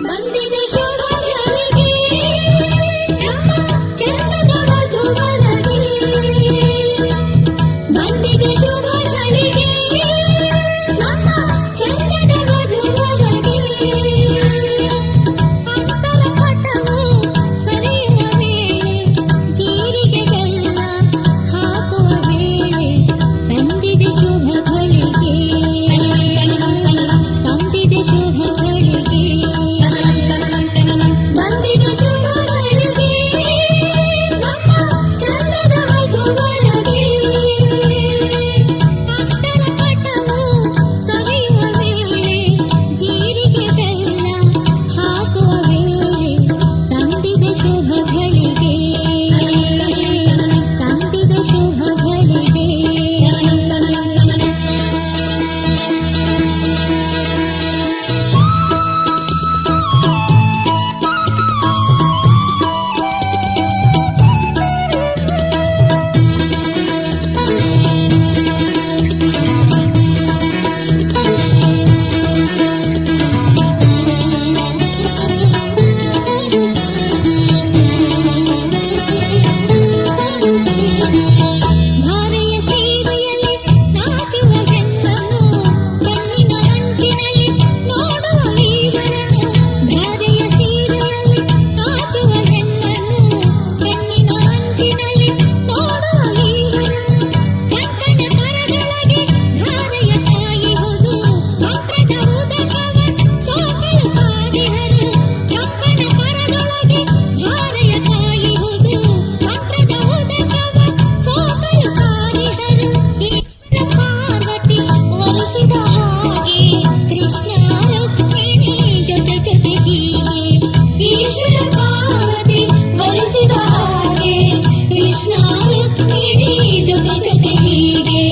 ಬಂದಿದೆ ಶುಭ ಗಳಿಗೆ ನಮ್ಮ ಚಂದದ ವಧುವರಗೆ ಬಂದಿದೆ ಶುಭ ಗಳಿಗೆ ನಮ್ಮ ಚಂದದ ವಧುವರಗೆ ಅಂತರ ಪಟವು ಸರಿಯುವ ವೇಳೆ ಜೀರಿಗೆ ಬೆಲ್ಲ ಹಾಕುವ ವೇಳೆ ತಂದಿದೆ ಶುಭ ಗಳಿಗೆ ತಂದಿದೆ ಶುಭ ಗಳಿಗೆ ಬಂದಿದೆ ಶುಭ ಗಳಿಗೆ ನಮ್ಮ ಚಂದದ ವಧುವರಗೆ ಅಂತರ ಪಟವು ಸರಿಯುವ ವೇಳೆ ಜೀರಿಗೆ ಬೆಲ್ಲ ಹಾಕುವ ವೇಳೆ ತಂದಿದೆ ಶುಭ ಗಳಿಗೆ ತಂದಿದೆ ಶುಭ ಗಳಿಗೆ ಧಾರೆಯ ಸೀರೆಯಲ್ಲಿ ನಾಚುವ ಹೆಣ್ಣನ್ನು ಕಣ್ಣಿನ ಅಂಚಿನಲ್ಲಿ ನೋಡುವ ಇವರನ್ನು ಧಾರೆಯ ಸೀರೆಯಲ್ಲಿ ನಾಚುವ ಹೆಣ್ಣನ್ನು ಕಣ್ಣಿನ ಅಂಚಿನಲ್ಲಿ ನೋಡುವ ಇವರನ್ನು ಕಂಕಣ ಕರದೊಳಗೆ ಧಾರೆಯ ಕಾಯುವುದು ಮಂತ್ರದ ಉದಕವ ಸೋಕಲು ಕಾದಿಹರು ಕಂಕಣ ಕರದೊಳಗೆ ಧಾರೆಯ ಕಾಯುವುದು ಮಂತ್ರದ ಉದಕವ ಸೋಕಲು ಕಾದಿಹರು ಈಶ್ವರ ಪಾರ್ವತಿ ಒಲಿಸಿದ ಹಾಗೆ ಕೃಷ್ಣ ರುಕ್ಮಿಣಿ ಜೊತೆ ಜೊತೆ ಹೀಗೆ ಈಶ್ವರ ಪಾರ್ವತಿ ಒಲಿಸಿದ ಹಾಗೆ ಕೃಷ್ಣ ರುಕ್ಮಿಣಿ ಜೊತೆ ಜೊತೆ ಹೀಗೆ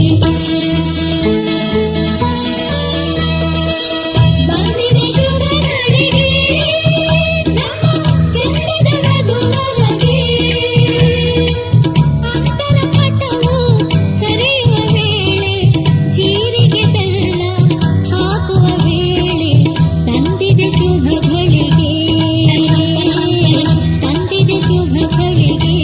ಬಂದಿದೆ ಶುಭ ಗಳಿಗೆ ನಮ್ಮ ಚಂದದ ವಧುವರಗೆ ಅಂತರ ಪಟವು ಸರಿಯುವ ವೇಳೆ ಜೀರಿಗೆ ಬೆಲ್ಲ ಹಾಕುವ ವೇಳೆ ತಂದಿದೆ ಶುಭ ಗಳಿಗೆ ತಂದಿದೆ ಶುಭ ಗಳಿಗೆ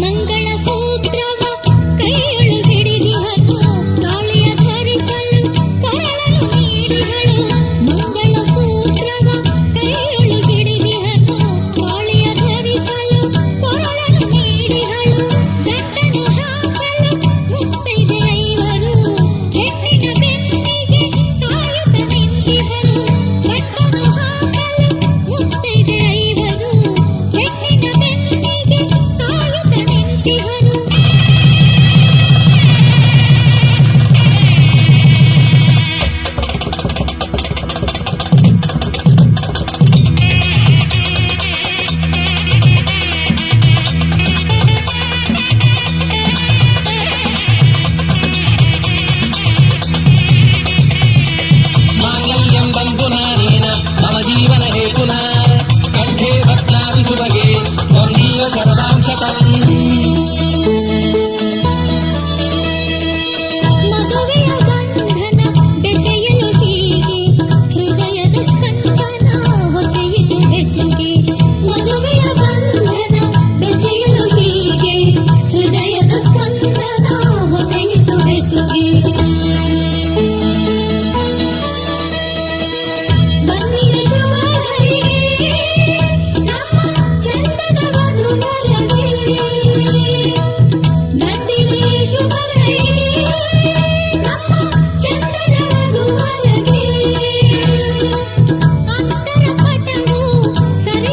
ಮಂಗಳ ಸೂತ್ರವ ಕೈಯೊಳು ಹಿಡಿದಿಹನು ತಾಳಿಯ ಧರಿಸಲು ಕೊರಳನ್ನು ನೀಡಿಹಳು ಮಂಗಳ ಸೂತ್ರವ ಕೈಯೊಳು ಹಿಡಿದಿಹನು ತಾಳಿಯ ಧರಿಸಲು ಕೊರಳನ್ನು ನೀಡಿಹಳು ಗಂಟನು ಹಾಕಲು ಮುತ್ತೈದೆ ಐವರು ಹೆಣ್ಣಿನ ಬೆನ್ನಿಗೆ ಕಾಯುತ್ತ ನಿಂತಿಹರು ಗಂಟನು ಹಾಕಲು ಮುತ್ತೈದೆ ಐವರು ಹೆಣ್ಣಿನ ಬೆನ್ನಿಗೆ ಕಾಯುತ್ತ ನಿಂತಿಹರು माङ्गल्यं बन्धुनानेन मम जीवन हेतुना कण्ठे भक्तापि सुभगे त्वं जीव शरदां शतम् ಮದುವೆಯ ಬಂಧನ ಬೆಸೆಯಲು ಹೀಗೆ ಹೃದಯದ ಸ್ಪಂದನ ಹೊಸೆಯಿತು ಬೆಸುಗೆ ಮದುವೆಯ ಬಂಧನ ಬೆಸೆಯಲು ಹೀಗೆ ಹೃದಯದ ಸ್ಪಂದನ ಹೊಸೆಯಿತು ಬೆಸುಗೆ ಬಂದಿದೆ ಶುಭ ಗಳಿಗೆ ನಮ್ಮ ಚಂದದ ವಧುವರಗೆ ಬಂದಿದೆ ಶುಭ ಗಳಿಗೆ ನಮ್ಮ ಚಂದದ ವಧುವರಗೆ ಅಂತರ ಪಟವು ಸರಿ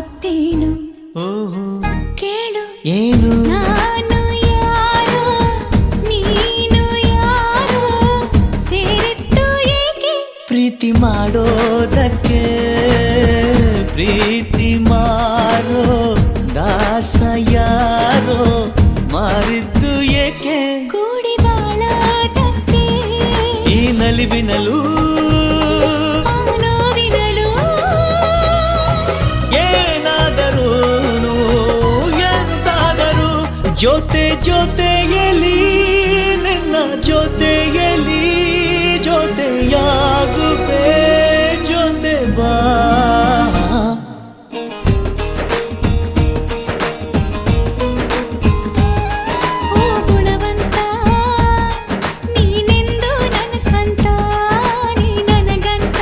ಗೊತ್ತೇನು ಓಹೋ ಕೇಳು ಏನು ನಾನು ಯಾರು ನೀನು ಯಾರು ಸೇರಿತ್ತು ಏಕೆ ಪ್ರೀತಿ ಮಾಡೋದಕ್ಕೆ ಪ್ರೀತಿ ಮಾರೋ ದಾಸ ಯಾರೋ ಮಾರಿದ್ದು ಏಕೆ ಕೂಡಿ ಬಾಳೋದಕ್ಕೆ ಈ ನಲಿವಿನಲು ಆ ನೋವಿನಲು ಏನಾದರೂನು ಎಂತಾದರೂ ಜೊತೆ ಜೊತೆಯಲಿ ನಿನ್ನ ಜೊತೆಯಲಿ ಜೊತೆಯಾಗುವೆ ಜೊತೆ ಬಾ ಓ ಗುಣವಂತ ನೀನೆಂದು ನನ್ನ ಸ್ವಂತ ನೀ ನನಗಂತ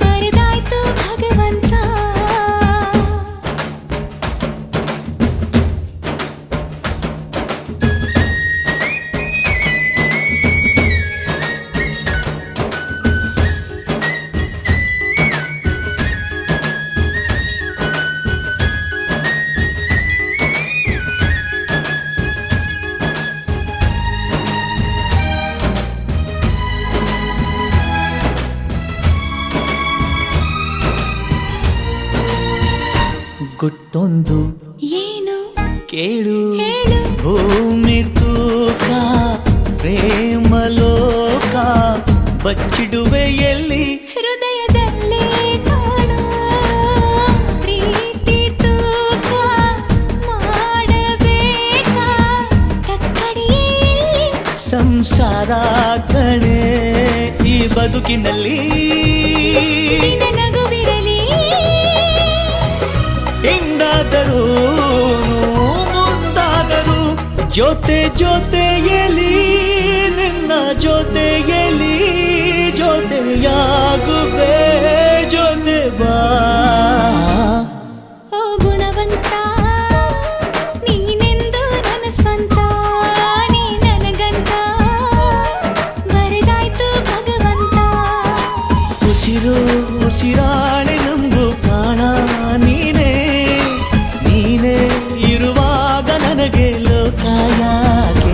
ಬರೆದಾಯ್ತು ಭಗವಂತ ಗುಟ್ಟೊಂದು ಏನು ಕೇಳು ಹೇಳು ಭೂಮಿ ತೂಕ ಪ್ರೇಮ ಲೋಕ ಬಚ್ಚಿಡುವೆ ಎಲ್ಲಿ ಹೃದಯದಲ್ಲೇ ಕಾಣು ಪ್ರೀತಿ ತೂಕ ಮಾಡಬೇಕಾ ಕಕ್ಕಡಿಯಲ್ಲಿ ಸಂಸಾರ ಕಣೆ ಈ ಬದುಕಿನಲ್ಲಿ ನಿನ್ನ ನಗುವಿರಲಿ ಹಿಂದಾದರೂ ಮುಂದಾದರೂ ಜೊತೆ ಜೊತೆಯಲಿ ನಿನ್ನ ಜೊತೆಯಲಿ ಜೊತೆಯಾಗುವೆ ಜೊತೆ ಬಾ ಓ ಗುಣವಂತ ನೀನೆಂದು ನನ್ನ ಸ್ವಂತ ನೀ ನನಗಂತ ಬರೆದಾಯ್ತು ಭಗವಂತ ಉಸಿರು ಉಸಿರಾಣೆ ನಂಬು ಪ್ರಾಣ ನೀನೇ ನೀನೇ ಇರುವಾಗ ನನಗೆ ಲೋಕ ಯಾಕೆ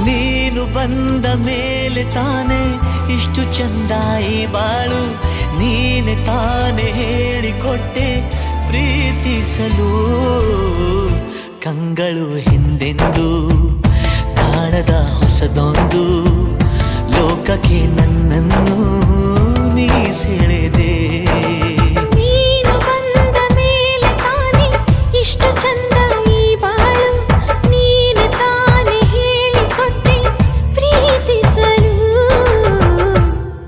ನೀನು ಬಂದ ಮೇಲೆ ತಾನೆ ಇಷ್ಟು ಚಂದ ಈ ಬಾಳು ನೀನೆ ತಾನೆ ಹೇಳಿಕೊಟ್ಟೆ ಪ್ರೀತಿಸಲು ಕಂಗಳು ಹಿಂದೆಂದು ಕಾಣದ ಹೊಸದೊಂದು ಲೋಕಕ್ಕೆ ನನ್ನನ್ನು ನೀ ಸೆಳೆದೆ ನೀನು ಬಂದ ಮೇಲೆ ತಾನೆ ಇಷ್ಟು ಚಂದ ಈ ಬಾಳು ನೀನು ತಾನೆ ಹೇಳಿಕೊಟ್ಟೆ ಪ್ರೀತಿಸಲು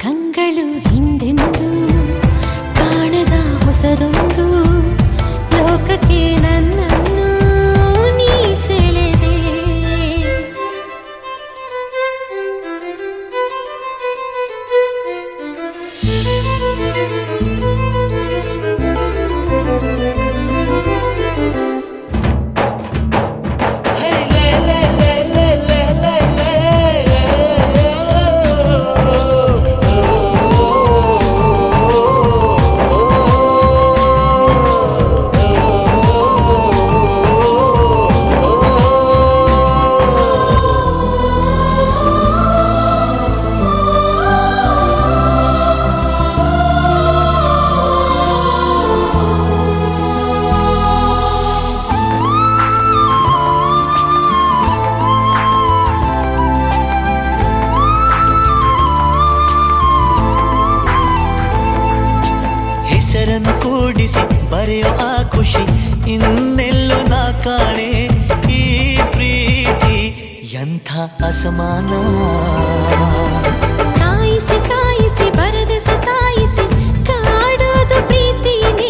ಕಂಗಳು ಹಿಂದೆಂದು ಕಾಣದ ಹೊಸದೊಂದು ಲೋಕಕ್ಕೆ ನನ್ನನ್ನು ನೀ ಸೆಳೆದೆ ಹೆಸರನ್ನು ಕೂಡಿಸಿ ಬರೆಯೋ ಆ ಖುಷಿ ಇನ್ನೆಲ್ಲೋ ನಾ ಕಾಣೆ ಈ ಪ್ರೀತಿ ಎಂಥ ಅಸಮಾನ ಕಾಯಿಸಿ ಕಾಯಿಸಿ ಬರದ ಸತಾಯಿಸಿ ಕಾಡೋದು ಪ್ರೀತಿನೇ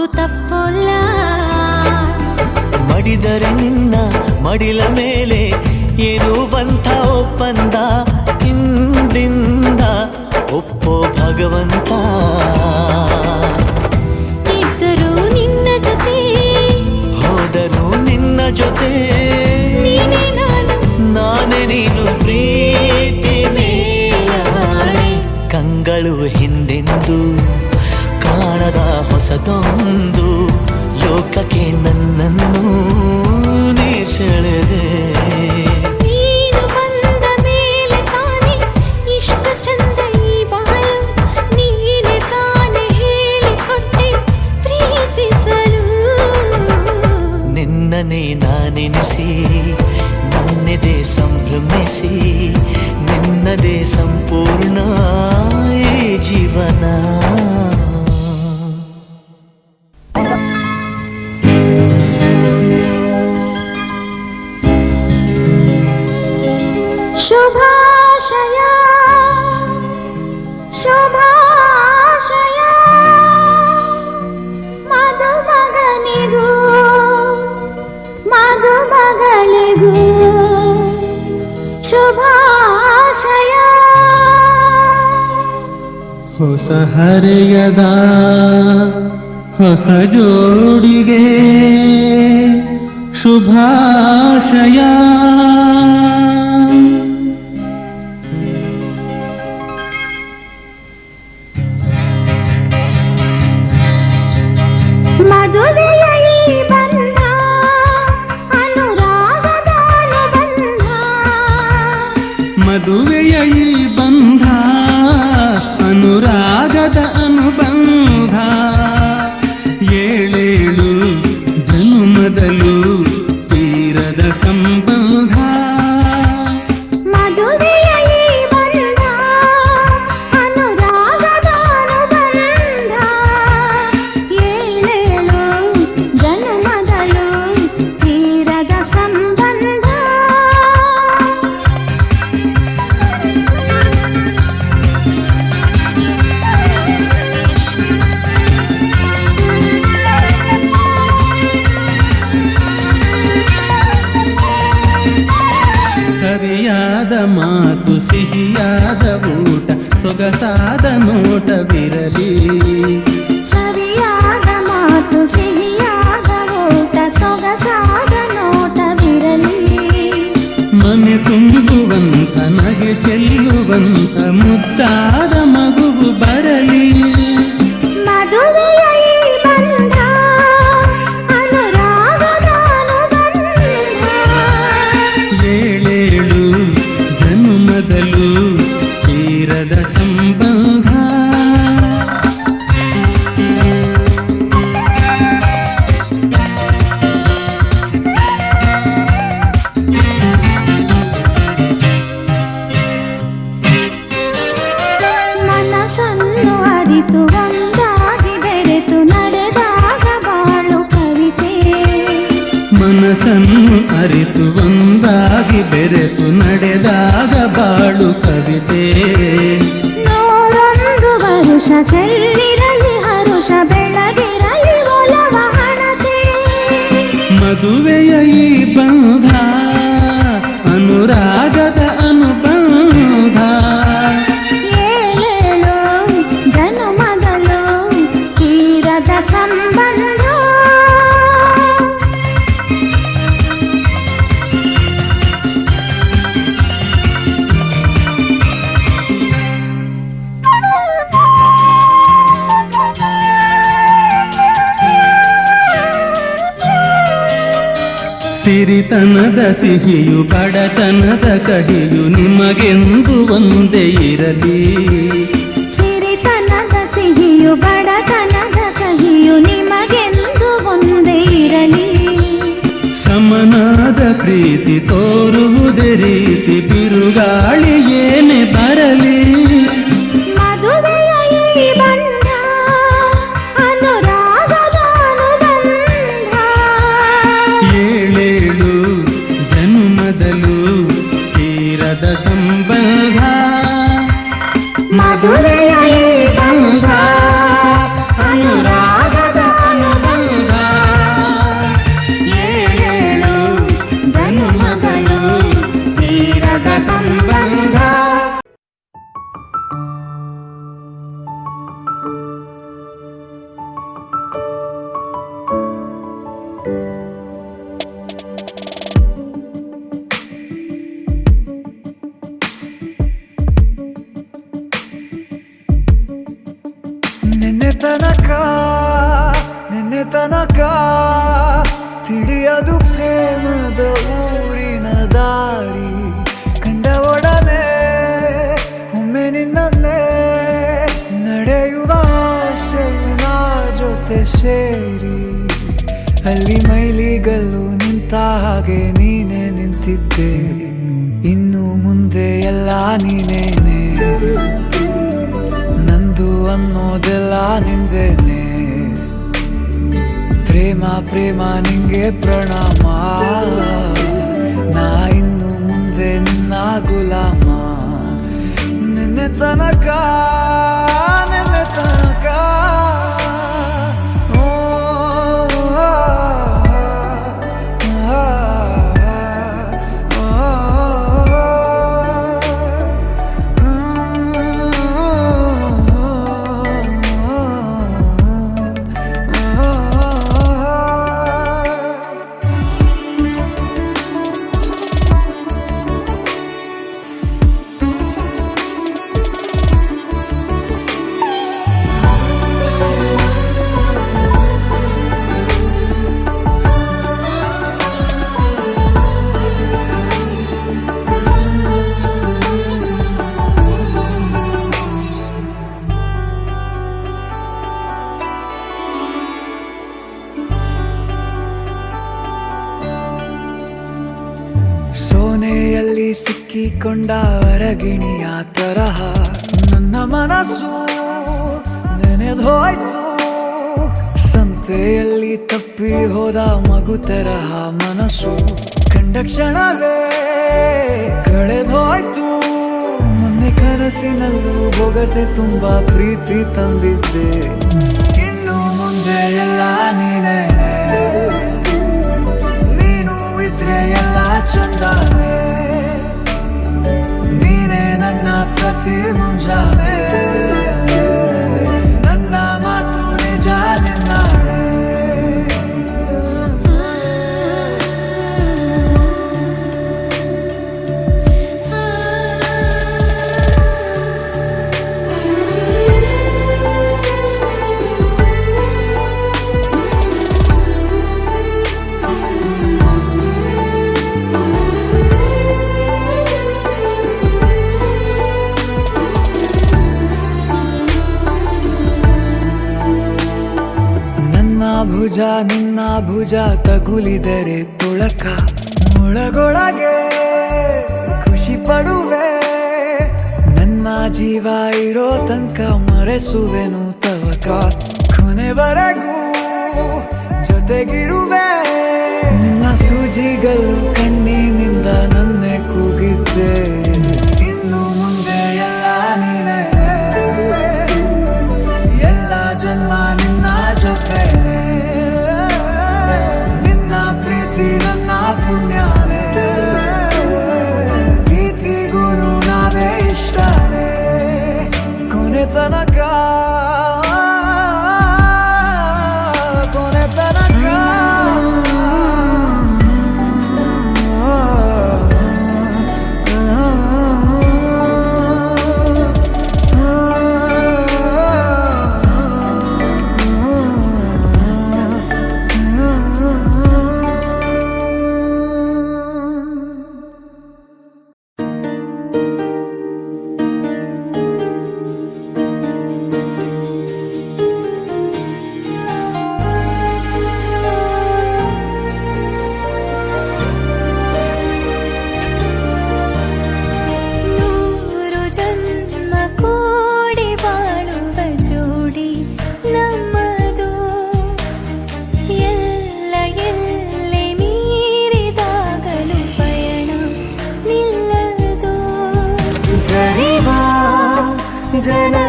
ಮಾತು ತಪ್ಪೋಲ್ಲ. ಮಡಿದರೆ ನಿನ್ನ ಮಡಿಲ ಮೇಲೆ ಇರುವಂಥ ಒಪ್ಪಂದ ಇಂದಿಂದ ಒಪ್ಪೋ ಭಗವಂತ. ಇದ್ದರೂ ನಿನ್ನ ಜೊತೆ, ಹೋದರೂ ನಿನ್ನ ಜೊತೆ, ನೀನೇ ನಾನು, ನಾನೇ ನೀನು ಪ್ರೀತಿ ಮೇಲಾಣೆ. ಕಂಗಳು ಹಿಂದೆಂದು ಕಾಣದ ಹೊಸದೊಂದು ಲೋಕಕ್ಕೆ ನನ್ನನ್ನು ನೀ ಸೆಳೆದೆ. ನೀನು ಬಂದ ಮೇಲೆ ತಾನೆ ಇಷ್ಟು ಚಂದ ಈ ಬಾಳು, ನೀನೆ ತಾನೆ ಹೇಳಿಕೊಟ್ಟೆ ಪ್ರೀತಿಸಲು. ನಿನ್ನನೇ ನಾನೆನಿಸಿ ನನ್ನೆದೆ ಸಂಭ್ರಮಿಸಿ, ನಿನ್ನದೇ ಸಂಪೂರ್ಣ ಈ ಜೀವನ. ಶುಭಾಶಯ ಶುಭಾಶಯ ಮದುಮಗನಿಗೂ ಮದುಮಗಳಿಗೂ ಶುಭಾಶಯ. ಹೊಸ ಹರೆಯದ ಹೊಸ ಜೋಡಿಗೆ ಶುಭಾಶಯ. ಮದುವೆಯ ಈ ಬಂಧ ಅನುರಾಗದ ಅನುಬಂಧ, ಮದುವೆಯ ಈ ಬಂಧ ಅನುರಾಗದ ಅನುಬಂಧ. ಏಳೇಳು ಜನುಮದಲು ತೀರದ ಸಂಬಂಧ. ಮದುವೆಯ ಈ ಬಂಧ ಅನುರಾಗದ ಅನುಬಂಧ, ಏಳೇಳು ಜನ್ಮದಲು ತೀರದ ಸಂಬಂಧ. ಸರಿಯಾದ ಮಾತು ಸಿಹಿಯಾದ ಊಟ ಸೊಗಸಾದ ನೋಟವಿರಲಿ. ಸರಿಯಾದ ಮಾತು ಸಿಹಿಯಾದ ಊಟ ಸೊಗಸಾದ ನೋಟವಿರಲಿ. ಮನೆ ತುಂಬುವಂತ ನಗೆ ಚೆಲ್ಲುವಂತ ಮುದ್ದಾದ ಮಗುವು ಬರಲಿ. ಮದುವೆಯ ಈ ಬಂಧ ಅನುರಾಗದ ಅನುಬಂಧ, ಏಳೇಳು ಜನುಮದಲು ತೀರದ ಸಂಬಂಧ. ಮನಸ್ಸನ್ನು ಅರಿತು ಒಂದಾಗಿ ಬೆರೆತು ನಡೆದಾಗ ಬಾಳು ಕವಿತೆ. ಮನಸ್ಸನ್ನು ಅರಿತು ಒಂದಾಗಿ ಬೆರೆತು ನಡೆದಾಗ ಬಾಳು ಕವಿತೆ. ನೂರೊಂದು ವರುಷ ಚೆಲ್ಲಿರಲಿ ಹರುಷ ಬೆಳಗಿರಲಿ ಒಲವ ಹಣತೆ. ಮದುವೆಯ ಈ ಬಂಧ ಅನುರಾಗದ ಅನುಬಂಧ. ಏಳೇಳು ಜನುಮದಲು ತೀರದ ಸಂಬಂಧ. ಸಿರಿತನದ ಸಿಹಿಯು ಬಡತನದ ಕಹಿಯು ನಿಮಗೆಂದು ಒಂದೇ ಇರಲಿ. ಸಿರಿತನದ ಸಿಹಿಯು ಬಡತನದ ಕಹಿಯು ನಿಮಗೆಂದು ಒಂದೇ ಇರಲಿ. ಸಮನಾದ ಪ್ರೀತಿ ತೋರುವುದೇ ರೀತಿ ಬಿರುಗಾಳಿ ಏನೇ ಬರಲಿ. ಮದುವೆಯ ಈ ಬಂಧ ಅನುರಾಗದ ಅನುಬಂಧ, ಏಳೇಳು ಜನ್ಮದಲು ತೀರದ ಸಂಬಂಧ. ಮದುವೆಯ ಈ ಬಂಧ ಅನುರಾಗದ ಅನುಬಂಧ. ತನಕ ನಿನ್ನೆ ತನಕ ತಿಳಿಯದು ಪ್ರೇಮದ ಊರಿನ ದಾರಿ ಕಂಡ ಒಡನೆ ಒಮ್ಮೆ ನಿನ್ನೇ ನಡೆಯುವ ಆಸೆಯ ಜೊತೆ ಸೇರಿ ಅಲ್ಲಿ ಮೈಲಿಗಲ್ಲು ನಿಂತ ಹಾಗೆ ನೀನೆ ನಿಂತಿದ್ದೆ ಇನ್ನು ಮುಂದೆ ಎಲ್ಲ ನೀನೇನೆ ನಂದು ಅನ್ನೋದೆಲ್ಲ ನಿಂದೇನೆ ಪ್ರೇಮ ಪ್ರೇಮ ನಿಂಗೆ ಪ್ರಣಾಮ ನಾ ಇನ್ನು ಮುಂದೆ ನಿನ್ನ ಗುಲಾಮ ನಿನ್ನೆ ತನಕ ನಿನ್ನೆ ತನಕ ಸೋನೆಯಲ್ಲಿ ಸಿಕ್ಕಿಕೊಂಡ ಅರಗಿಣಿಯ ತರಹ ನನ್ನ ಮನಸ್ಸು ನೆನೆದೋಯ್ತು ಸಂತೆಯಲ್ಲಿ ತಪ್ಪಿ ಹೋದ ಮಗು ತರಹ ಮನಸ್ಸು ಕಂಡ ಕ್ಷಣವೇ ಕಳೆದೋಯ್ತು ಮೊನ್ನೆ ಕನಸಿನಲ್ಲೂ ಬೊಗಸೆ ತುಂಬಾ ಪ್ರೀತಿ ತಂದಿದ್ದೆ ಇನ್ನು ಮುಂದೆ ಎಲ್ಲ ನೀನೇ ಎಲ್ಲ ಚಂದಾನೆ ನೀನೇ ನನ್ನ ಪ್ರತಿ ಮುಂಜಾನೆ ನನ್ನ ಮಾತು ನಿಜ ನಿನ್ನಾಳೆ ಭುಜ ನಿನ್ನ ಭುಜ ತಗುಲಿದರೆ ತುಳಕ ಒಳಗೊಳಗೆ ಖುಷಿ ಪಡುವೆ ನನ್ನ ಜೀವ ಇರೋ ತನಕ ಮರೆಸುವೆನು ತವಕ ಕೊನೆವರೆಗೂ ಜೊತೆಗಿರುವೆ ನಿನ್ನ ಸೂಜಿಗಳು ಕಣ್ಣಿನಿಂದ ನನ್ನೆ ಕೂಗಿದ್ದೆ ಇನ್ನು ಮುಂದೆ ಎಲ್ಲ ನೀನೇ ಎಲ್ಲ ಜನ್ಮ ನಿನ್ನ ಜೊತೆ ನನ್ನ ಪುಣ್ಯಾನೇ ಪ್ರೀತಿಗೂನು ನಾವೇ ಇಷ್ಟನೇ ಕೊನೆ ತನಕ ಕೊನೆ ತನಕ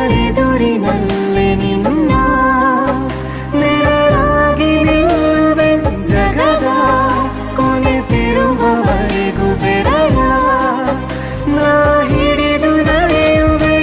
ಜನರೆದುರಿನಲ್ಲಿ ನಿನ್ನ ನೆರಳಾಗಿ ನಿಲ್ಲುವೆ ಜಗದ ಕೊನೆ ತಿರುವವರೆಗೂ ಬೆರಳ ನಾ ಹಿಡಿದು ನಡೆಯುವೆ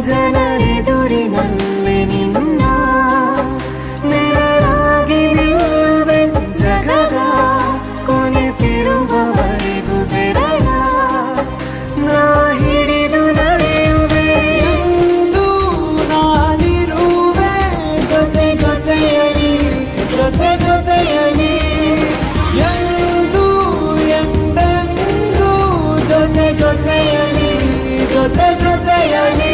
ಜನರೆದುರಿನಲ್ಲಿ ನಿನ್ನ ನೆರಳಾಗಿ ನಿಲ್ಲುವೆ ಜಗದ ಕೊನೆತಿರುವವರೆಗೂ ಬೆರಳ ನಾ ಹಿಡಿದು ನಡೆಯುವೆ ಎಂದು ನಾನಿರುವೆ ಜೊತೆ ಜೊತೆಯಲಿ ಜೊತೆ ಜೊತೆಯಲಿ ಎಂದು ಎಂದೆಂದು ಜೊತೆ ಜೊತೆಯಲಿ ಜೊತೆ ಜೊತೆಯಲಿ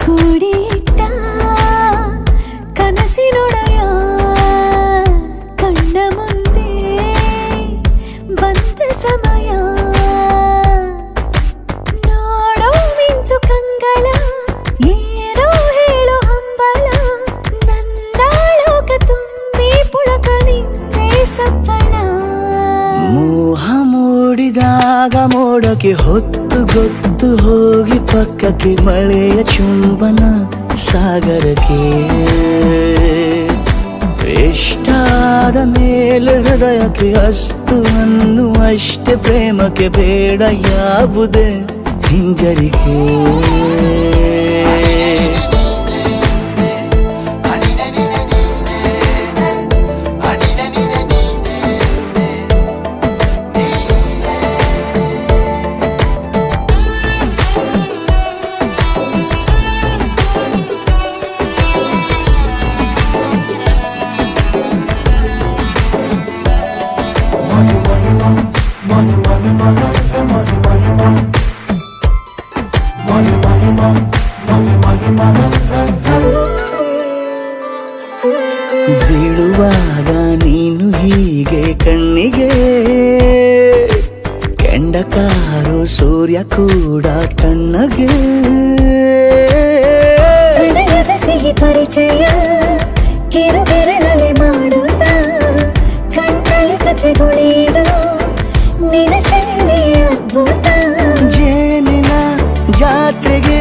ಕೂಡಿಟ್ಟ ಕನಸಿನೊಡೆಯ ಕಣ್ಣ ಮುಂದೆ ಬಂದ ಸಮಯ ನೋಡೋ ಮಿಂಚು ಕಂಗಳ ಏನೋ ಹೇಳೋ ಹಂಬಲ ನನ್ನ ಲೋಕ ತುಂಬಿ ಪುಳಕ ನಿಂತೆ ಸಫಲ ಮೋಹ ಮೂಡಿದಾಗ ಮೋಡಕ್ಕೆ ಹೊತ್ತು ಗೊತ್ತು ಹೋಗಿ ಪಕ್ಕಕ್ಕೆ ಮಳೆಯ ಚುಂಬನ ಸಾಗರಕ್ಕೆ ಇಷ್ಟಾದ ಮೇಲೆ ಹೃದಯಕ್ಕೆ ಅಸ್ತು ಅನ್ನುವಷ್ಟೇ ಪ್ರೇಮಕ್ಕೆ ಬೇಡ ಯಾವುದೇ ಹಿಂಜರಿಕೆ ಬೀಳುವಾಗ ನೀನು ಹೀಗೆ ಕಣ್ಣಿಗೆ ಕೆಂಡಕಾರು ಸೂರ್ಯ ಕೂಡ ಕಣ್ಣಗೆ ಪ್ರಣಯದ ಸಿಹಿ ಪರಿಚಯ ಕಿರು ಬೆರಳಲ್ಲಿ ಮಾಡುತ್ತ ಕಣ್ಣಲ್ಲಿ ಕಚ್ಚೆಗುಳಿಡು ನಿನ ಶೈಲಿ ಅದ್ಭುತ ಜೇನಿನ ಜಾತ್ರೆಗೆ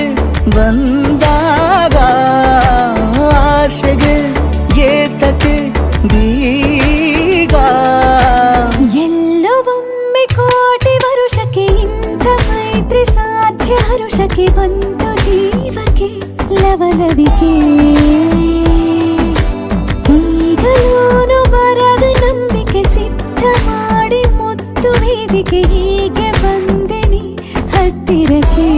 ಬಂದಾಗ ಆಸೆಗೆ ಏತಕ್ಕೆ ಬೀಗ ಎಲ್ಲೋ ಒಮ್ಮೆ ಕೋಟಿ ವರುಷಕ್ಕೆ ಇಂಥ ಮೈತ್ರಿ ಸಾಧ್ಯ ಹರುಷಕ್ಕೆ ಬಂತು ಜೀವಕ್ಕೆ ಲವಲವಿಕೆ ಈಗಲೂನು ಬರದ ನಂಬಿಕೆ ಸಿದ್ಧ ಮಾಡಿ ಮುತ್ತು ವೇದಿಕೆ ಹೀಗೆ ಬಂದೆನಿ ಹತ್ತಿರಕ್ಕೆ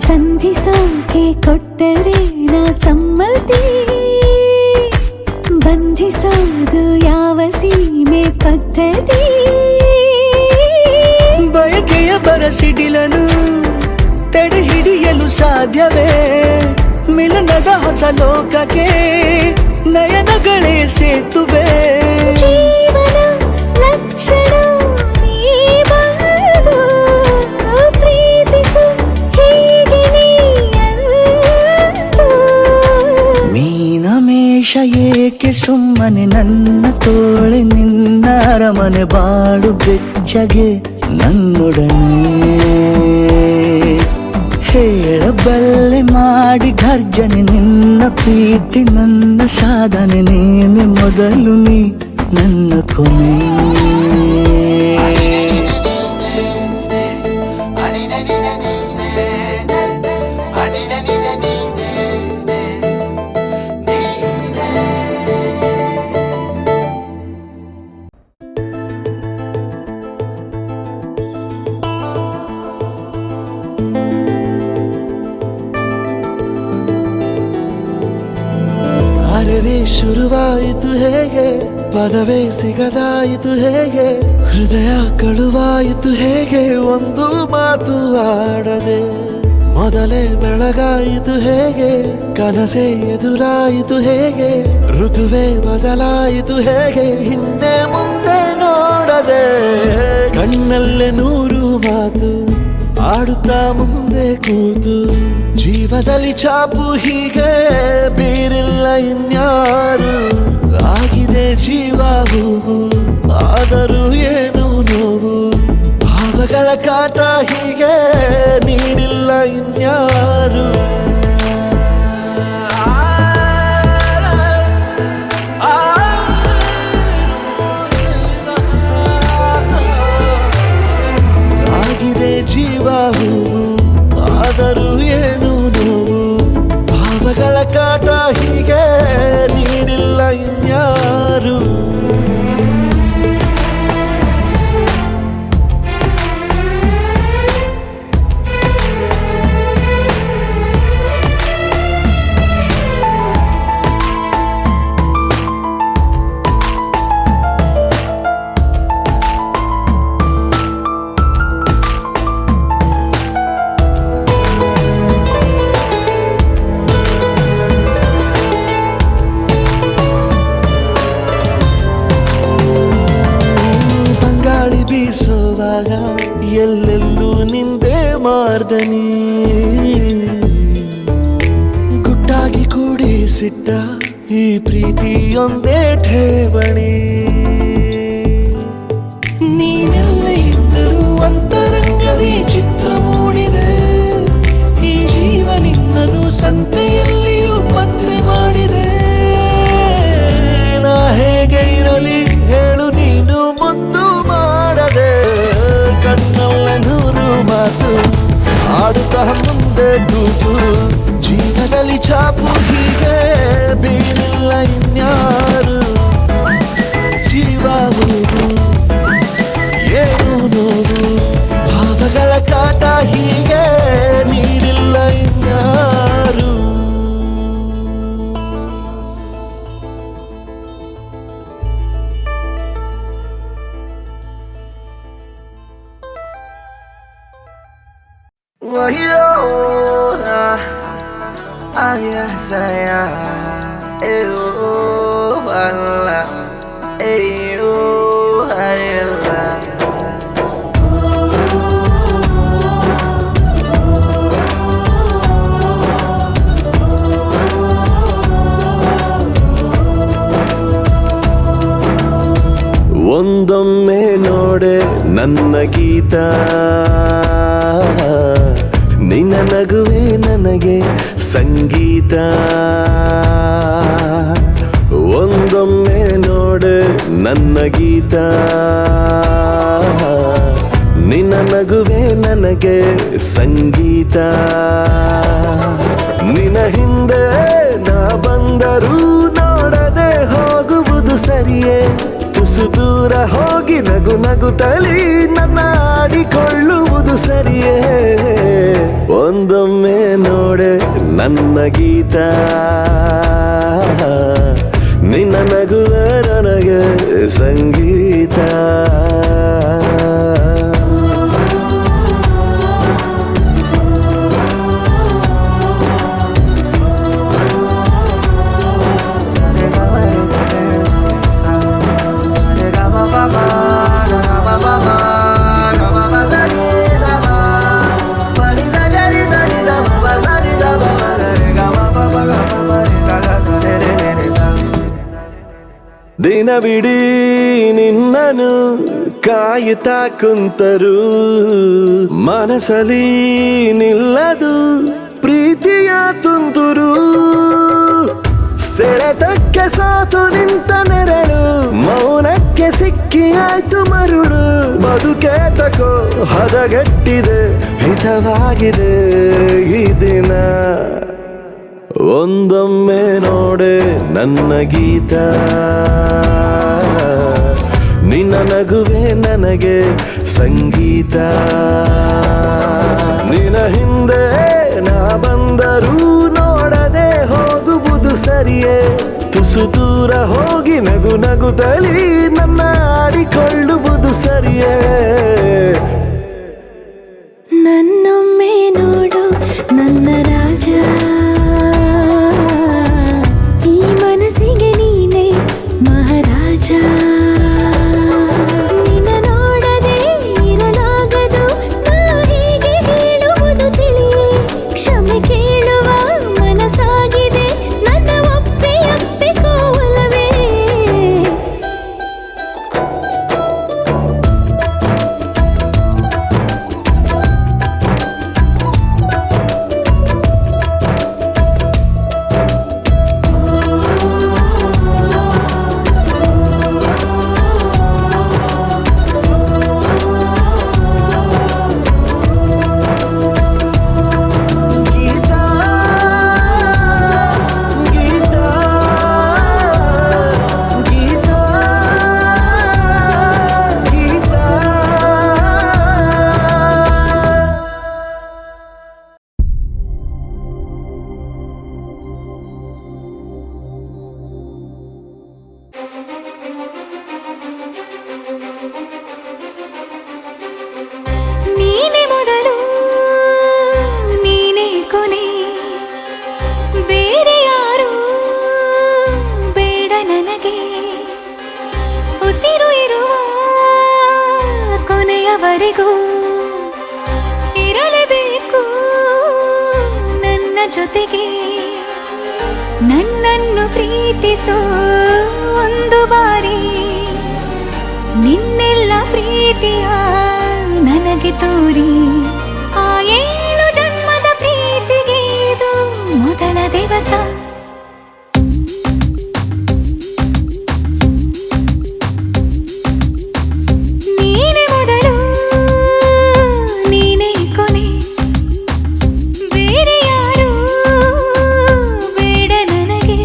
ಸಂಧಿಸೋಕೆ ಕೊಟ್ಟರೆ ನಾ ಸಮ್ಮತಿ ಬಂಧಿಸೋದು ಯಾವ ಸೀಮೆ ಪದ್ಧತಿ ಬಯಕೆಯ ಬರಸಿಡಿಲನು ತಡೆ ಹಿಡಿಯಲು ಸಾಧ್ಯವೇ ಮಿಲನದ ಹೊಸ ಲೋಕಕ್ಕೆ ನಯನಗಳೇ ಸೇತುವೆ ಜೀವನ ಲಕ್ಷಣ ನೀ ಬಂದು ಪ್ರೀತಿಸು ಹೀಗೆ ನೀಯಂದು ಮೀನಮೇಷ ಏಕೆ ಸುಮ್ಮನೆ ನನ್ನ ತೋಳೆ ನಿನ್ನ ಅರಮನೆ ಬಾಡು ಬೆಚ್ಚಗೆ ನನ್ನೊಡನೆ ಹೇಳಬಲ್ಲೆ ಮಾಡಿ ಗರ್ಜನೆ ನಿನ್ನ ಪ್ರೀತಿ ನನ್ನ ಸಾಧನೆ ನೀನೆ ಮೊದಲು ನೀ ನನ್ನ ಕೊನೆ ಶುರುವಾಯಿತು ಹೇಗೆ, ಪದವೇ ಸಿಗದಾಯಿತು ಹೇಗೆ, ಹೃದಯ ಕಳುವಾಯಿತು ಹೇಗೆ, ಒಂದು ಮಾತು ಆಡದೆ ಮೊದಲೇ ಬೆಳಗಾಯಿತು ಹೇಗೆ, ಕನಸೇ ಎದುರಾಯಿತು ಹೇಗೆ, ಋತುವೇ ಬದಲಾಯಿತು ಹೇಗೆ, ಹಿಂದೆ ಮುಂದೆ ನೋಡದೆ ಕಣ್ಣಲ್ಲೇ ನೂರು ಮಾತು ಆಡುತ್ತಾ ಮುಂದೆ ಕೂತು, ಜೀವದಲ್ಲಿ ಛಾಪು ಹೀಗೆ ಬೀರಿಲ್ಲ ಇನ್ಯಾರು, ಆಗಿದೆ ಜೀವ ಹೂವು ಆದರೂ ಏನು ನೋವು, ಭಾವಗಳ ಕಾಟ ಹೀಗೆ ನೀಡಿಲ್ಲ ಇನ್ಯಾರು. ಆಗಿದೆ ಜೀವ ಹೂವು ಆದರೂ ಏನು ನೋವು, ಭಾವಗಳ ಕಾಟ ಹೀಗೆ ನೀಡಿಲ್ಲ ಇನ್ಯಾರು. ಬೀಸೋವಾಗ ಎಲ್ಲೆಲ್ಲೂ ನಿಂದೆ ಮಾರ್ದನಿ, ಗುಟ್ಟಾಗಿ ಕೂಡಿಸಿಟ್ಟ ಈ ಪ್ರೀತಿಯೊಂದೇ ಠೇವಣಿ, ನೀನೆಲ್ಲ ಇದ್ದರೂ ಅಂತರಂಗದಿ ಚಿತ್ರ ಮೂಡಿದೆ, ಈ ಜೀವ ನಿನ್ನನು ಸಂತೆಯಲ್ಲಿಯೂ ಪತ್ತೆ ಮಾಡಿದೆ, ನಾ ಹೇಗೆ ಇರಲಿ ಹೇಳು ನೀನು ಮುದ್ದು ಮಾಡದೆ, ಕಣ್ಣಲ್ಲ ನೂರು ಮಾತು ಆಡುತ್ತಾ ಮುಂದೆ ಕೂತು, ಜೀವದಲ್ಲಿ ಛಾಪು ಹೀಗೆ ಬೀರಿಲ್ಲ ಇನ್ಯಾರು, ಜೀವ ಹೂವು ಏನು ನೋವು, ಭಾವಗಳ ಕಾಟ ಹೀಗೆ ನೀಡಿಲ್ಲ ಇನ್ಯಾರು. ಒಂದೊಮ್ಮೆ ನೋಡೆ ನನ್ನ ಗೀತ, ನಿನ್ನ ನಗುವೆ ನನಗೆ ಸಂಗೀತ, ಒಂದೊಮ್ಮೆ ನೋಡೆ ನನ್ನ ಗೀತ, ನಿನ್ನ ನಗುವೆ ನನಗೆ ಸಂಗೀತ, ನಿನ್ನ ಹಿಂದೆ ನಾ ಬಂದರೂ ನೋಡದೆ ಹೋಗುವುದು ಸರಿಯೇ, ತುಸು ದೂರ ಹೋಗಿ ನಗು ನಗುತ್ತಲಿ ನನ್ನ ಆಡಿಕೊಳ್ಳುವುದು ಸರಿಯೇ, ಒಂದೊಮ್ಮೆ ನೋಡೆ ನನ್ನ ಗೀತ, ನಿನ್ನ ನಗುವೆ ನನಗೆ ಸಂಗೀತ. ದಿನವಿಡೀ ನಿನ್ನನು ಕಾಯುತ್ತಾ ಕುಂತರು, ಮನಸಲಿ ನಿಲ್ಲದು ಪ್ರೀತಿಯ ತುಂತುರು, ಸೆಳೆತಕ್ಕೆ ಸಾತು ನಿಂತ ನೆರಳು, ಮೌನಕ್ಕೆ ಸಿಕ್ಕಿ ಆಯ್ತು ಮರುಳು, ಬದುಕೆ ತಕೋ ಹದಗೆಟ್ಟಿದೆ ಹಿತವಾಗಿದೆ ಈ ದಿನ, ಒಂದೊಮ್ಮೆ ನೋಡೆ ನನ್ನ ಗೀತ, ನಿನ್ನ ನಗುವೆ ನನಗೆ ಸಂಗೀತ, ನಿನ್ನ ಹಿಂದೆ ನಾ ಬಂದರೂ ನೋಡದೆ ಹೋಗುವುದು ಸರಿಯೇ, ತುಸು ದೂರ ಹೋಗಿ ನಗು ನಗುತ್ತಲಿ ನನ್ನ ಆಡಿಕೊಳ್ಳುವುದು ಸರಿಯೇ ನನ್ನೊಮ್ಮೆ ನೋಡು ನನ್ನ ರಾಜ ಈ ಮನಸ್ಸಿಗೆ ನೀನೇ ಮಹಾರಾಜ ನಿನ್ನ ನೋಡದೆ ಇರಲಾಗದು ನಾ ಹೀಗೆ ಹೇಳುವುದು ತಿಳಿಯೇ ಕ್ಷಮೆ ಕೇಳುವ ಮನಸ್ಸಾಗಿದೆ ನನ್ನ ಒಪ್ಪಿಕೋವಲ್ಲವೇ ಗೀತಾ ಗೀತಾ ಗೀತಾ ಗೀತಾ ನೀನೆ ಮೊದಲು ನೀನೆ ಕೊನೆ ಬೇರೆ ಯಾರು ಬೇಡ ನನಗೆ ಉಸಿರು ಇರುವ ಕೊನೆಯವರೆಗೂ ಇರಲೇಬೇಕು ನನ್ನ ಜೊತೆಗೆ ನನ್ನನ್ನು ಪ್ರೀತಿಸೋ ಒಂದು ಬಾರಿ ನಿನ್ನೆಲ್ಲ ಪ್ರೀತಿಯ ನನಗೆ ತೋರಿ ಆ 7 ಜನ್ಮದ ಪ್ರೀತಿಗೆ ಇದು ಮೊದಲ ದಿವಸ ನೀನೆ ಮೊದಲು ನೀನೆ ಕೊನೆ ಬೇರೆ ಯಾರು ಬೇಡ ನನಗೆ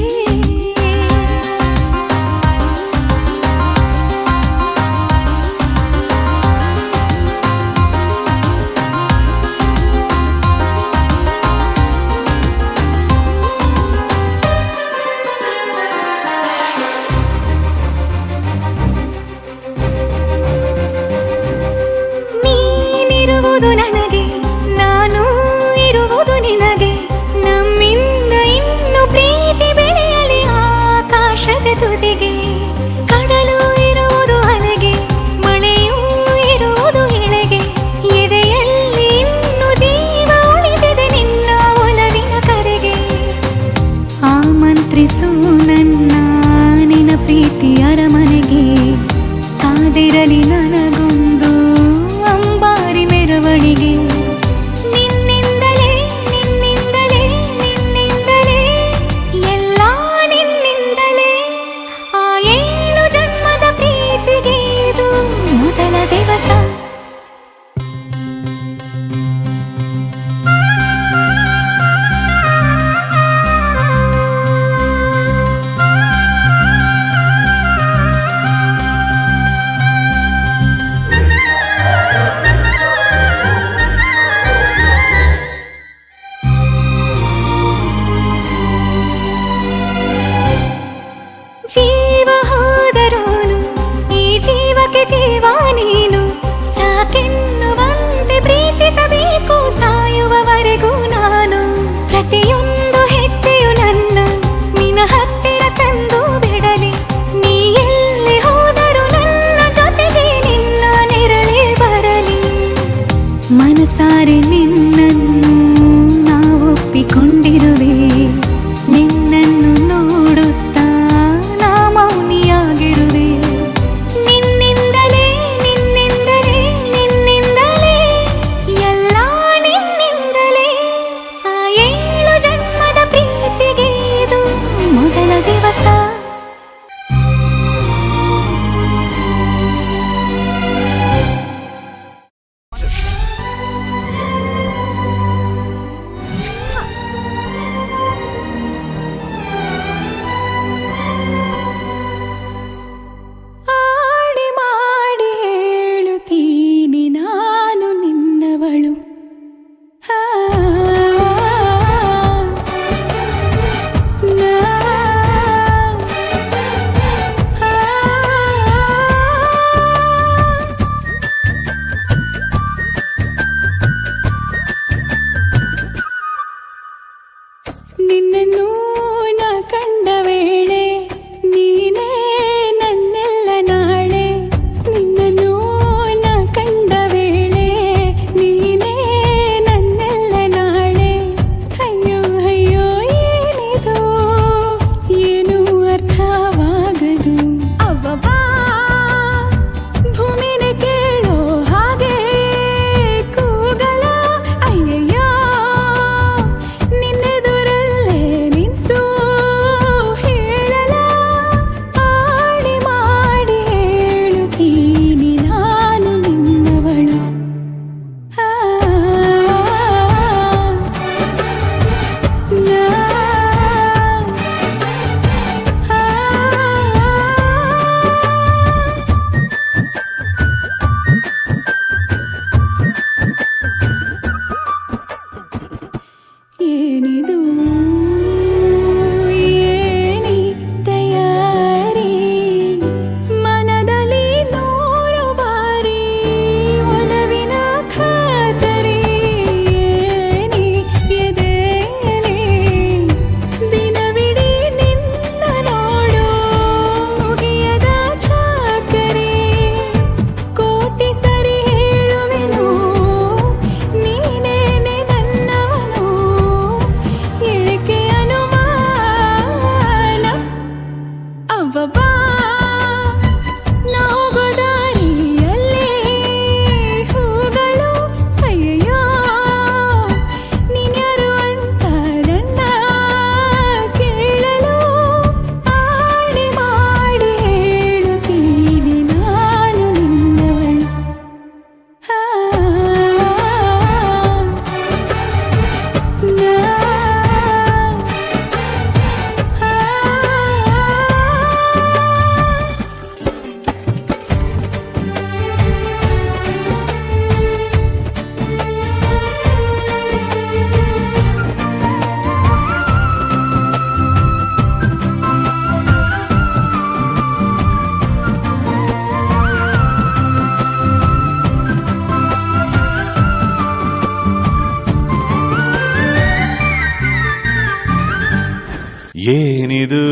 ಏನಿದು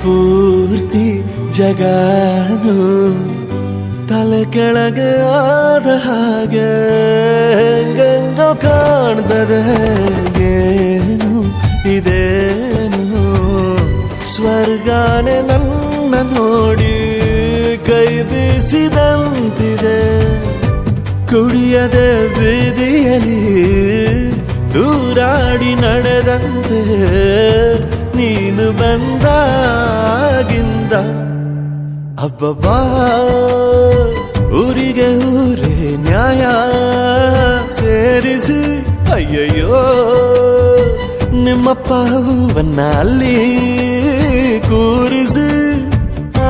ಪೂರ್ತಿ ಜಗನು ತಲೆ ಕೆಳಗೆ ಆದ ಹಾಗೆ ಗಂಗೋ ಕಾಣ್ತದೆ ಏನು ಇದೇನು ಸ್ವರ್ಗಾನೆ ನನ್ನ ನೋಡಿ ಕೈ ಬೀಸಿದಂತಿದೆ ಕುಡಿಯದೆ ಬೀದಿಯಲ್ಲಿ ದೂರಾಡಿ ನಡೆದಂತೆ ನೀನು ಬಂದಾಗಿಂದ ಅಬ್ಬಬ್ಬಾ ಊರಿಗೆ ಊರೇ ನ್ಯಾಯ ಸೇರಿಸಿ ಅಯ್ಯಯ್ಯೋ ನಿಮ್ಮಪ್ಪ ಹೂವನ್ನ ಅಲ್ಲಿ ಕೂರಿಸಿ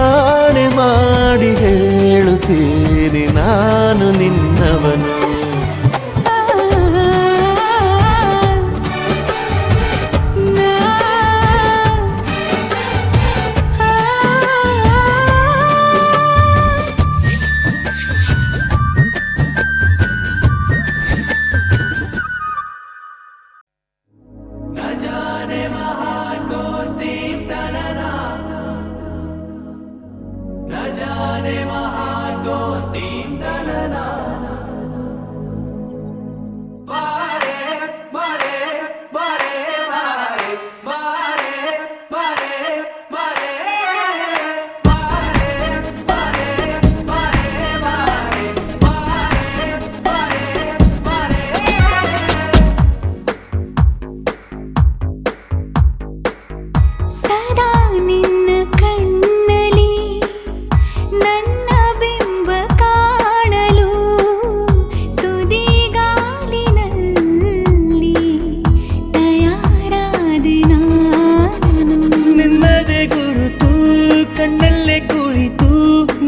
ಆಣೆ ಮಾಡಿ ಹೇಳುತ್ತೀನಿ ನಾನು ನಿನ್ನವನು ಸದಾ ನಿನ್ನ ಕಣ್ಣಲ್ಲಿ ನನ್ನ ಬಿಂಬ ಕಾಣಲು ತುದಿಗಾಲಿನಲ್ಲಿ ತಯಾರಾದೆ ನಾನು ನಿನ್ನದೇ ಗುರುತು ಕಣ್ಣಲ್ಲೇ ಕುಳಿತು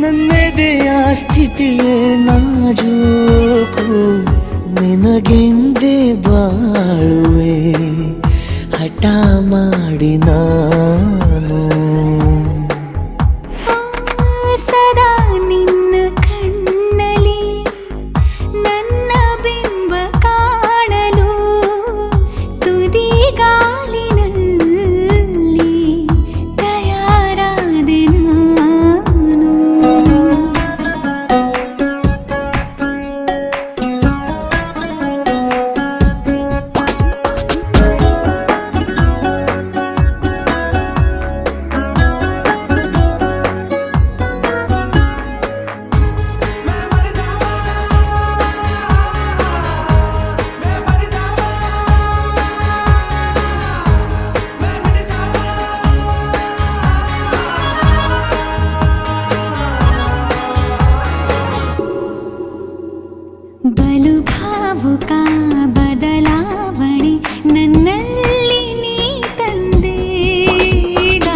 ನನ್ನದೆಯ ಸ್ಥಿತಿಯೇ ನಾಜೂಕು ನಿನಗೆಂದೇ ಬಾಳುವೆ ಹಠ ಮಾಡಿ ನಾನು ಸದಾ ನಿನ್ನ ಕಣ್ಣಲ್ಲಿ ನನ್ನ ಬಿಂಬ ಕಾಣಲು ತುದಿಗಾಲಿನಲ್ಲಿ ತಯಾರಾದೆ ನಾನು ಬಲು ಭಾವುಕ ಬದಲಾವಣೆ ನನ್ನಲ್ಲಿ ನೀ ತಂದೀಗ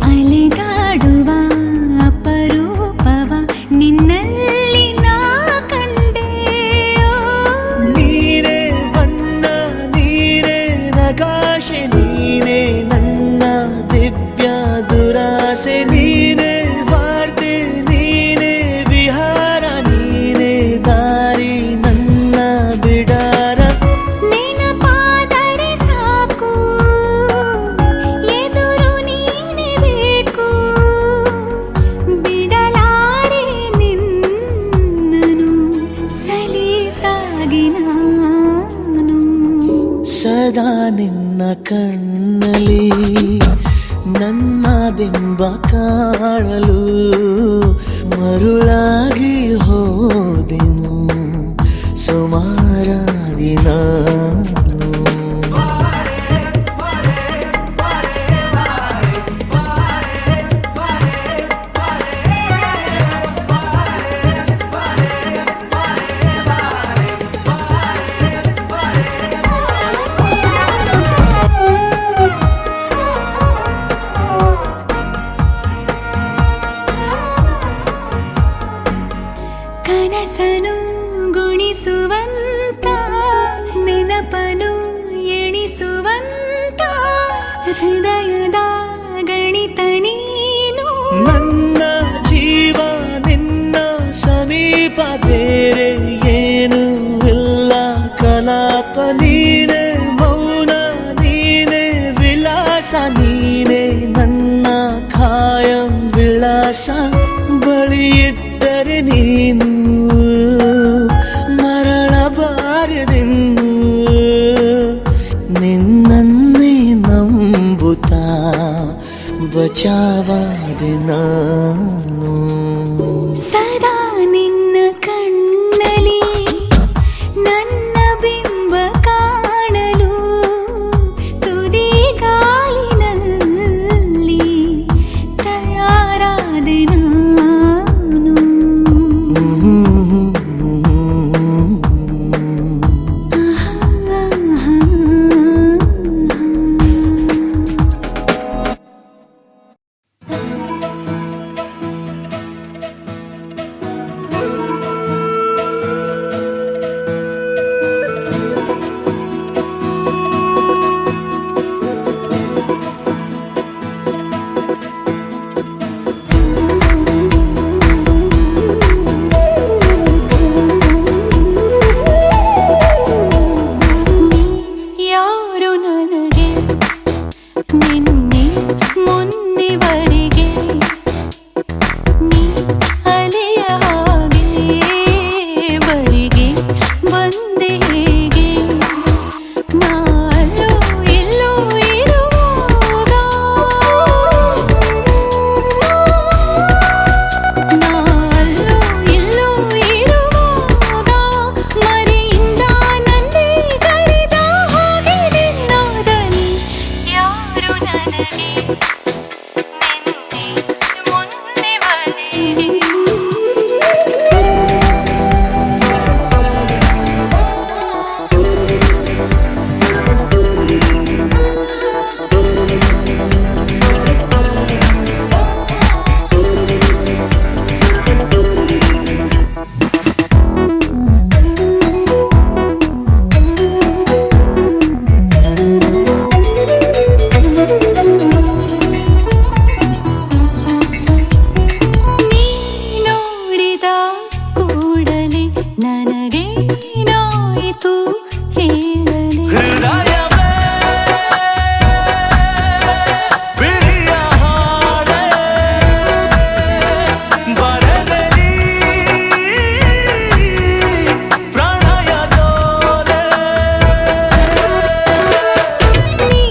ಅಲೆದಾಡುವ ಅಪರೂಪವ ನಿನ್ನಲ್ಲಿ ನಾ ಕಂಡೆ ನೀನೇ ಬಣ್ಣ ನೀನೇ ನಗಾಶೆ ನೀನೇ ನನ್ನ ದಿವ್ಯ ದುರಾಸೆ ನೀನೇ ವಾರ್ತೆ ನೀನೇ ವಿಹಾರ ನೀನೇ ದಾರಿ ನನ್ನ ಬಿಡಾರ ನೆನಪಾದರೆ ಸಾಕು ಎದುರು ನೀನೇ ಬೇಕು ಬಿಡಲಾರೆ ನಿನ್ನನು ಸಲೀಸಾಗಿ ನಾನು ಸದಾ ನಿನ್ನ ಕಣ್ಣಲ್ಲಿ ನನ್ನ ಬಿಂಬ ಕಾಣಲು ಮರುಳಾಗಿ ಹೋದೆನು ಸುಮಾರಾಗಿ ನಾನು ಕನಸನು ಗುಣಿಸುವಂತ ನೆನಪನು ಎಣಿಸುವಂತ ಹೃದಯದ ಗಣಿತ ನೀನು ನನ್ನ ಜೀವ ನಿನ್ನ ಸಮೀಪ ಬೇರೆ ಏನು ಇಲ್ಲ ಕಲಾಪ ನೀನೆ ಮೌನ ನೀನೆ ವಿಲಾಸ ನೀನೆ ವಿಳಾಸ ಬಳಿಯಿದ್ದರೆ ನೀನು ಮರಳಬಾರದೆಂದು ನಿನ್ನನ್ನೇ ನಂಬುತ್ತಾ ಬಚಾವಾದೆ ನಾನು. ಸದಾ ನಿನ್ನ ಕಣ್ಣಲ್ಲಿ ನನ್ನ ಬಿಂಬ ಕಾಣಲು ತುದಿ ಗಾಲಿನಲ್ಲಿ ತಯಾರಾದೆ ನಾನು. ಯಾರು ನನಗೆ ನಿನ್ನೆ ಮೊನ್ನೆವರೆಗೆ ನೀ ಅಲೆಯ ಹಾಗೆ ಬಳಿಗೆ ಬಂದೆ ಹೇಗೆ ನಾಲ್ಲೋ ಎಲ್ಲೋ ಇರುವಾಗ ನಾಲ್ಲೋ ಎಲ್ಲೋ ಇರುವಾಗ ಮರೆಯಿಂದ ನನ್ನೇ ಕರೆದ ಹಾಗೆ ನಿನ್ನ ದನಿ. ಯಾರು ನನಗೆ ನಿನ್ನೆ ಮೊನ್ನೆವರೆಗೆ ನೀ ನೋಡಿದ ಕೂಡಲೇ ನನಗೇನಾಯಿತು ಹೇಳಲಿ. ಹೃದಯವೇ ಬಿಳಿಯ ಹಾಡೆ ಬರೆದರಿ ಪ್ರಣಯದೋರೆ. ನೀ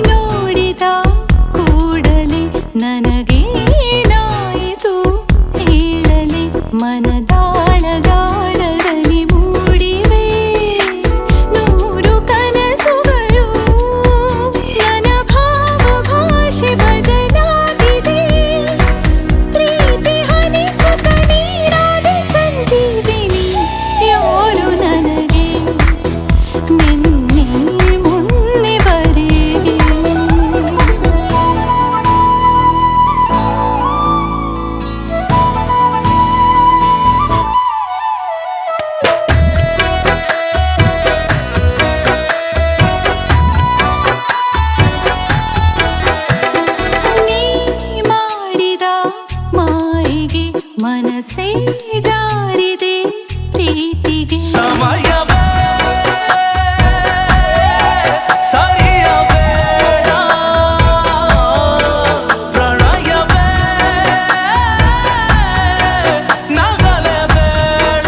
ನೋಡಿದ ಕೂಡಲೇ ನನಗೇನಾಯಿತು ಹೇಳಲಿ. ಮನದಾಳಗಾಳದಲ್ಲಿ ಮೂಡಿವೆ ನೂರು ಕನಸುಗಳು. ನನ್ನ ಭಾವ ಭಾಷೆ ಬದಲಾಗಿದೆ. ಪ್ರೀತಿ ಹನಿಸುತ್ತ ನೀರಾದ ಸಂಜೀವಿನಿ. ಯಾರು ನನಗೆ ನಿನ್ನೆ ಮೊನ್ನೆವರೆಗೆ ನೀ ಮಾಡಿದ ಮಾಯಿಗೆ ಮನಸ್ಸೇ ಜಾರಿದೆ ಪ್ರೀತಿಗೆ. ಸಮಯವೇ ಸರಿಯ ಬೇಡ ಪ್ರಣಯವೇ ನಗಲೆ ಬೇಡ.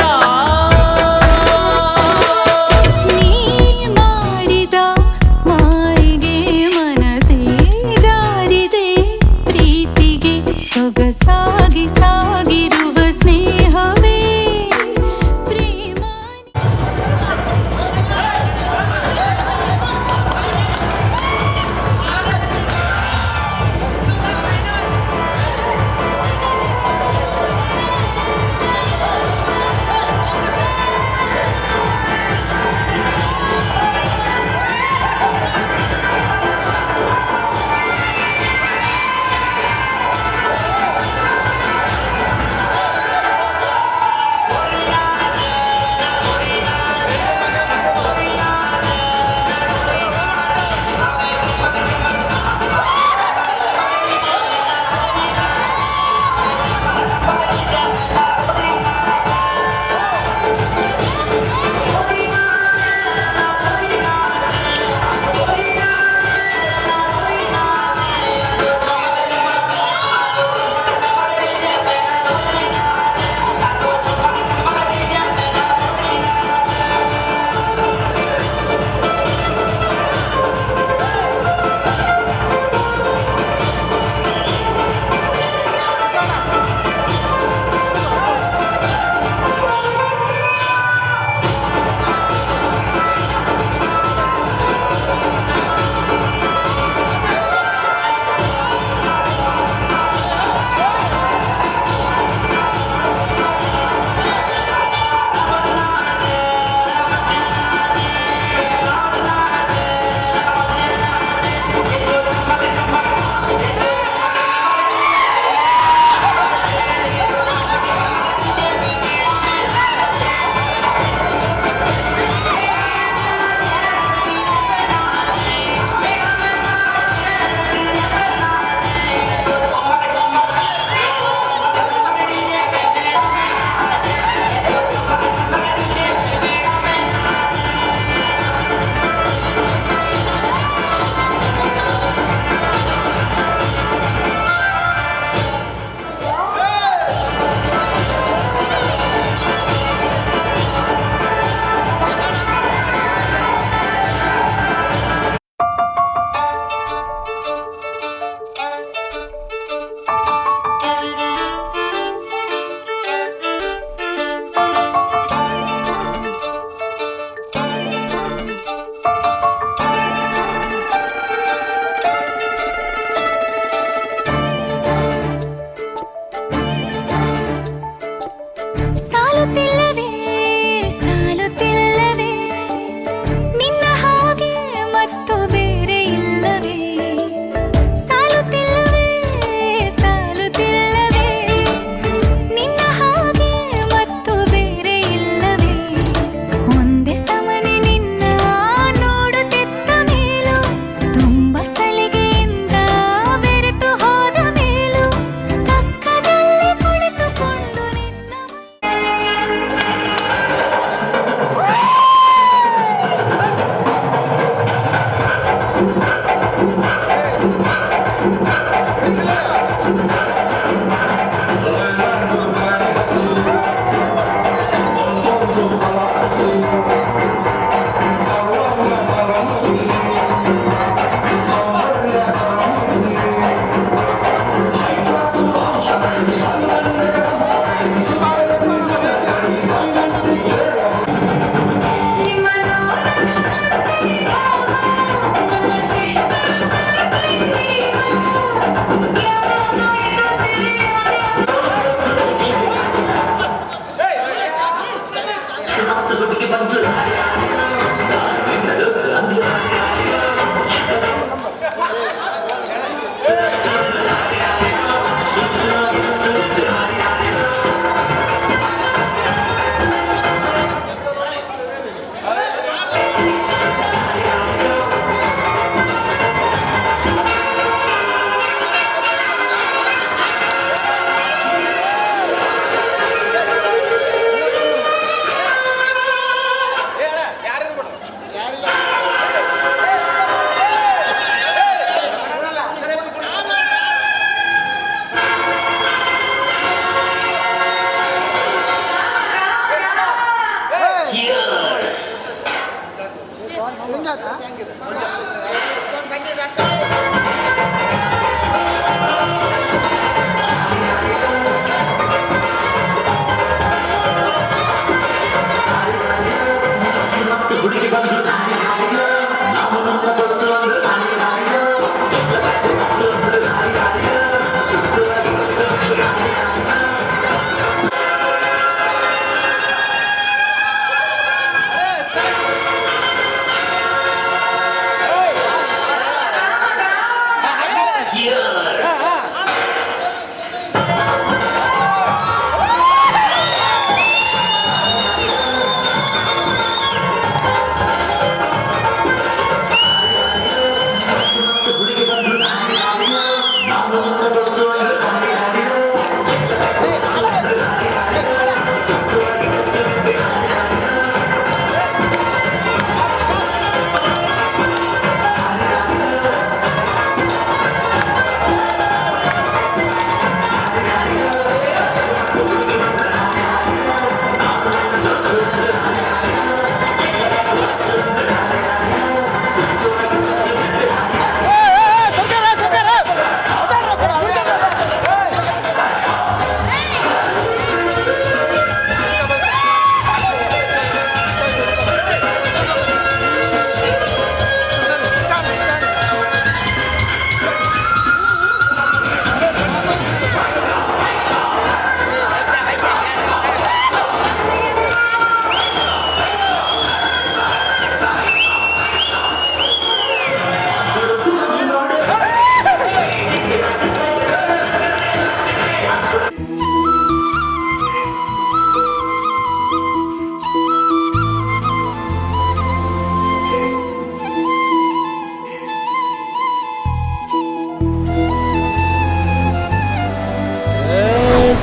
ನೀ ಮಾಡಿದ ಮಾಯಿಗೆ ಮನಸ್ಸೇ ಜಾರಿದೆ ಪ್ರೀತಿಗೆ. ಸೊಗಸಾಗಿ ಸಾಗಿರುವ ಸ್ನೇಹವೇ ಪ್ರೇಮ.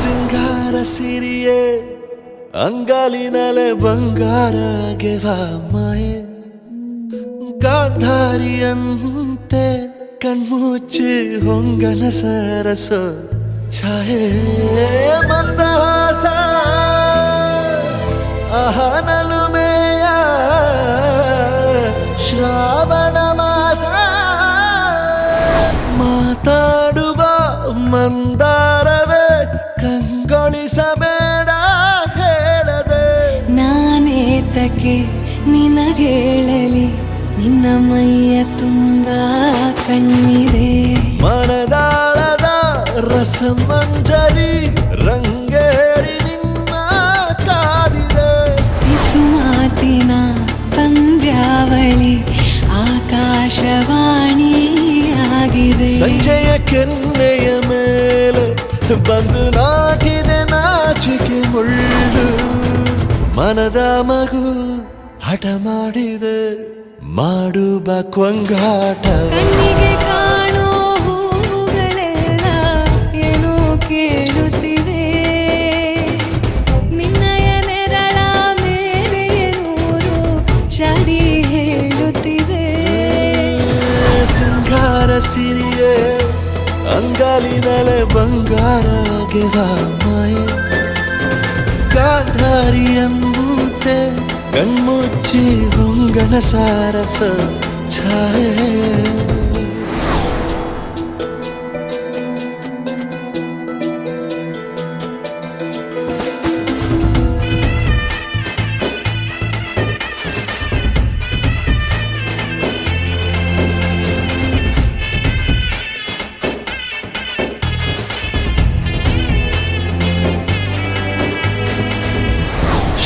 ಸಿಂಗಾರ ಸಿರಿಯೇ ಅಂಗಾಲಿನಲೆ ಬಂಗಾರ ಗೆವ ಮಾಯೆ ಗಾಂಧಾರಿಯಂತೆ ಕಣ್ಮುಚ್ಚಿ ಹೊಂಗನ ಸರಸ ಛಾಯೆ ಮಂದಹಾಸ ಅಹನಲುಮೆಯ ಶ್ರಾವಣ ಮಾಸ ಮಾತಾಡುವ ಮಂದಾರವೇ ಕಂಗೊಳಿಸಬೇಡ ಹೇಳದೆ ನಾನೇತಕ್ಕೆ ನಿನಗೇಳಲಿ ನಿನ್ನ ಮೈಯ ತುಂಬ ಕಣ್ಣಿದೆ ಮನದಾಳದ ರಸಮಂಜರಿ ರಂಗೇರಿ ನಿನ್ನ ಕಾದಿದೆ ಪಿಸುಮಾತಿನ ಪಂದ್ಯಾವಳಿ ಆಕಾಶವಾಣಿಯಾಗಿದೆ ಸಂಜೆಯ ಕೆನ್ನೆಯ ಮೇಲೆ ಬಂದು ನಾಟಿದೆ ನಾಚಿಕೆ ಮುಳ್ಳು ಮನದ ಮಗು ಹಠ ಮಾಡಿದೆ ಮಾಡುವ ಕೊಂಗಾಟವ ಕಣ್ಣಿಗೆ ಕಾಣೋ ಹೂಗಳೆಲ್ಲ ಏನೋ ಕೇಳುತ್ತಿವೆ ನಿನ್ನಯ ನೆರಳ ಮೇಲೆ ನೂರು ಚಡಿ ಹೇಳುತ್ತಿವೆ ಸಿಂಗಾರ ಸಿರಿಯೇ ಅಂಗಾಲಿನಲೆ ಬಂಗಾರ ಗೆವ ಮಾಯೆ ಗಾಂಧಾರಿಯಂತೆ ಕಣ್ಮುಚ್ಚಿ ಹೊಂಗನ ಸಾರಸ ಛಾಯೆ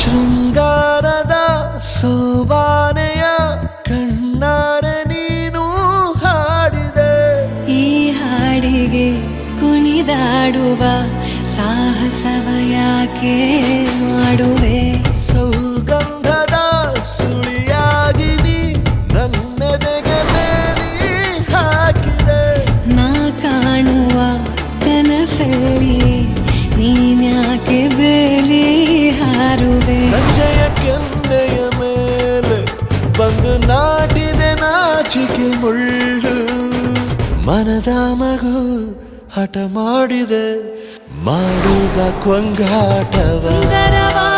ಶೃಂಗಾರದ ಸೋಬಾನೆಯ ಕಣ್ಣಾರೆ ನೀನು ಹಾಡಿದೆ ಈ ಹಾಡಿಗೆ ಕುಣಿದಾಡುವ ಸಾಹಸವ ಯಾಕೆ ಮಾಡುವೆ ಸೌಗಂಧದ ಸುಳಿಯಾಗಿ ನೀ ನನ್ನೆದೆಗೆ ಮೇರಿ ಹಾಕಿದೆ ನಾ ಕಾಣುವ ಕನಸಲ್ಲಿ ನೀನ್ಯಾಕೆ ಬೇಲಿ ಹಾರುವೆ ಸಂಜೆಯ ಕೆನ್ನೆಯ ಮೇಲೆ ಬಂದು ನಾಟಿದೆ ನಾಚಿಕೆ ಮುಳ್ಳು ಮನದ ಮಗು ಹಠ ಮಾಡಿದೆ ಮಾಡುವ ಕೊಂಗಾಟವ ಸುಂದರವಾ